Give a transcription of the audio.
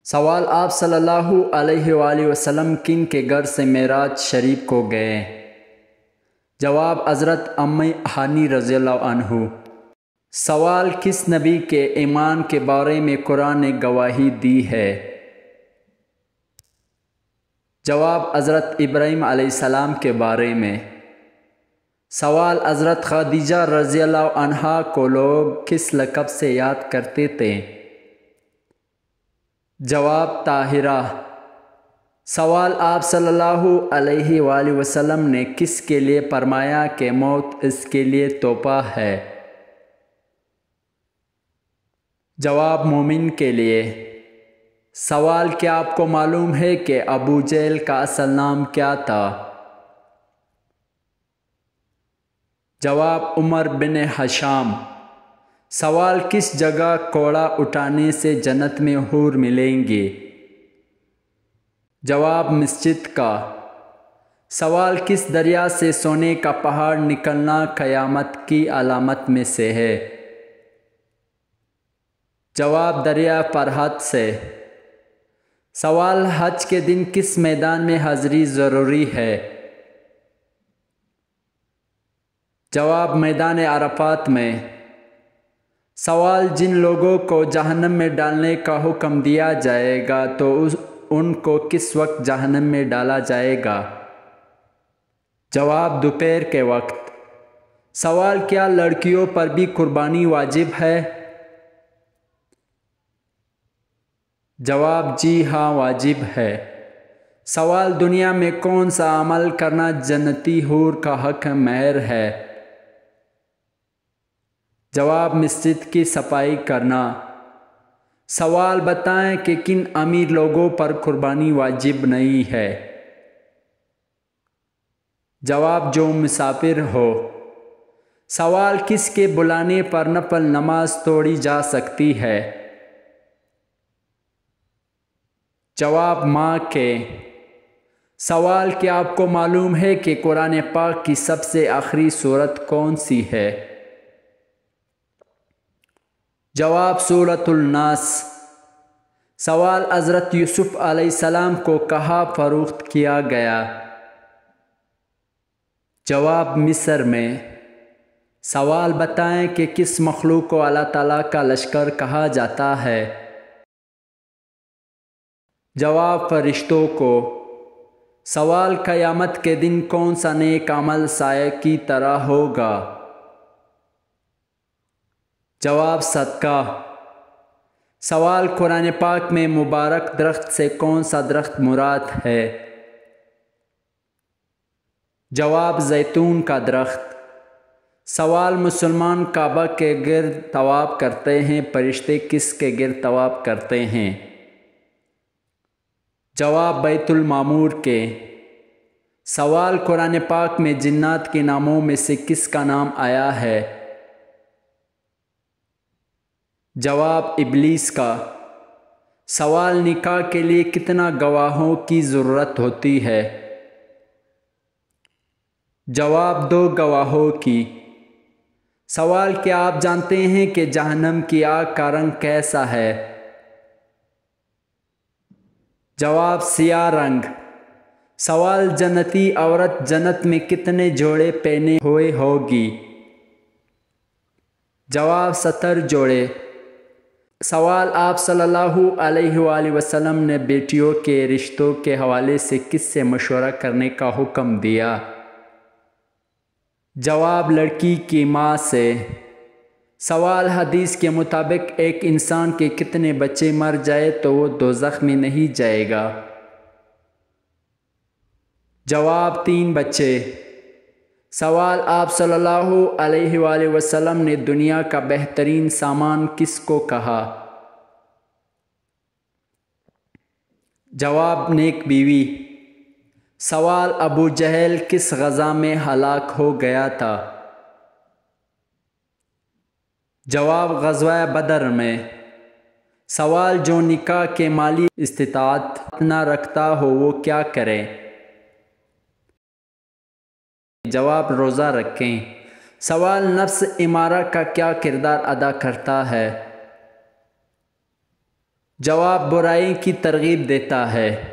سوال: آپ صلی اللہ علیہ وآلہ وسلم کن کے گھر سے معراج شریف کو گئے؟ جواب: حضرت امی ہانی رضی اللہ عنہ۔ سوال: کس نبی کے ایمان کے بارے میں قرآن نے گواہی دی ہے؟ جواب: حضرت ابراہیم علیہ السلام کے بارے میں۔ سوال: حضرت خدیجہ رضی اللہ عنہا کو لوگ کس لقب سے یاد کرتے تھے؟ جواب: طاہرہ۔ سوال: آپ صلی اللہ علیہ وآلہ وسلم نے کس کے لیے فرمایا کہ موت اس کے لیے تحفہ ہے؟ جواب: مومن کے لیے۔ سوال: کیا آپ کو معلوم ہے کہ ابو جہل کا اصل نام کیا تھا؟ جواب: عمر بن ہشام۔ سوال: کس جگہ کوڑا اٹھانے سے جنت میں حور ملیں گے؟ جواب: مسجد کا۔ سوال: کس دریا سے سونے کا پہاڑ نکلنا قیامت کی علامت میں سے ہے؟ جواب: دریا فرات سے۔ سوال: حج کے دن کس میدان میں حاضری ضروری ہے؟ جواب: میدان عرفات میں۔ سوال: جن لوگوں کو جہنم میں ڈالنے کا حکم دیا جائے گا تو ان کو کس وقت جہنم میں ڈالا جائے گا؟ جواب: دوپہر کے وقت۔ سوال: کیا لڑکیوں پر بھی قربانی واجب ہے؟ جواب: جی ہاں، واجب ہے۔ سوال: دنیا میں کون سا عمل کرنا جنتی حور کا حق مہر ہے؟ جواب: مسجد کی صفائی کرنا۔ سوال: بتائیں کہ کن امیر لوگوں پر قربانی واجب نہیں ہے؟ جواب: جو مسافر ہو۔ سوال: کس کے بلانے پر نفل نماز توڑی جا سکتی ہے؟ جواب: ماں کے۔ سوال: کیا آپ کو معلوم ہے کہ قرآن پاک کی سب سے آخری سورت کون سی ہے؟ جواب: سورۃ الناس۔ سوال: حضرت یوسف علیہ السلام کو کہاں فروخت کیا گیا؟ جواب: مصر میں۔ سوال: بتائیں کہ کس مخلوق کو اللہ تعالیٰ کا لشکر کہا جاتا ہے؟ جواب: فرشتوں کو۔ سوال: قیامت کے دن کون سا نیک عمل سایہ کی طرح ہوگا؟ جواب: صدقہ۔ سوال: قرآن پاک میں مبارک درخت سے کون سا درخت مراد ہے؟ جواب: زیتون کا درخت۔ سوال: مسلمان کعبہ کے گرد طواف کرتے ہیں، فرشتے کس کے گرد طواف کرتے ہیں؟ جواب: بیت المعمور کے۔ سوال: قرآن پاک میں جنات کے ناموں میں سے کس کا نام آیا ہے؟ جواب: ابلیس کا۔ سوال: نکاح کے لیے کتنا گواہوں کی ضرورت ہوتی ہے؟ جواب: 2 گواہوں کی۔ سوال: کیا آپ جانتے ہیں کہ جہنم کی آگ کا رنگ کیسا ہے؟ جواب: سیاہ رنگ۔ سوال: جنتی عورت جنت میں کتنے جوڑے پہنے ہوئے ہوگی؟ جواب: 70 جوڑے۔ سوال: آپ صلی اللہ علیہ وآلہ وسلم نے بیٹیوں کے رشتوں کے حوالے سے کس سے مشورہ کرنے کا حکم دیا؟ جواب: لڑکی کی ماں سے۔ سوال: حدیث کے مطابق ایک انسان کے کتنے بچے مر جائے تو وہ دوزخ میں نہیں جائے گا؟ جواب: 3 بچے۔ سوال: آپ صلی اللہ علیہ وآلہ وسلم نے دنیا کا بہترین سامان کس کو کہا؟ جواب: نیک بیوی۔ سوال: ابو جہل کس غزوہ میں ہلاک ہو گیا تھا؟ جواب: غزوہ بدر میں۔ سوال: جو نکاح کے مالی استطاعت نہ رکھتا ہو وہ کیا کرے؟ جواب: روزہ رکھیں۔ سوال: نفس امارہ کا کیا کردار ادا کرتا ہے؟ جواب برائی کی ترغیب دیتا ہے۔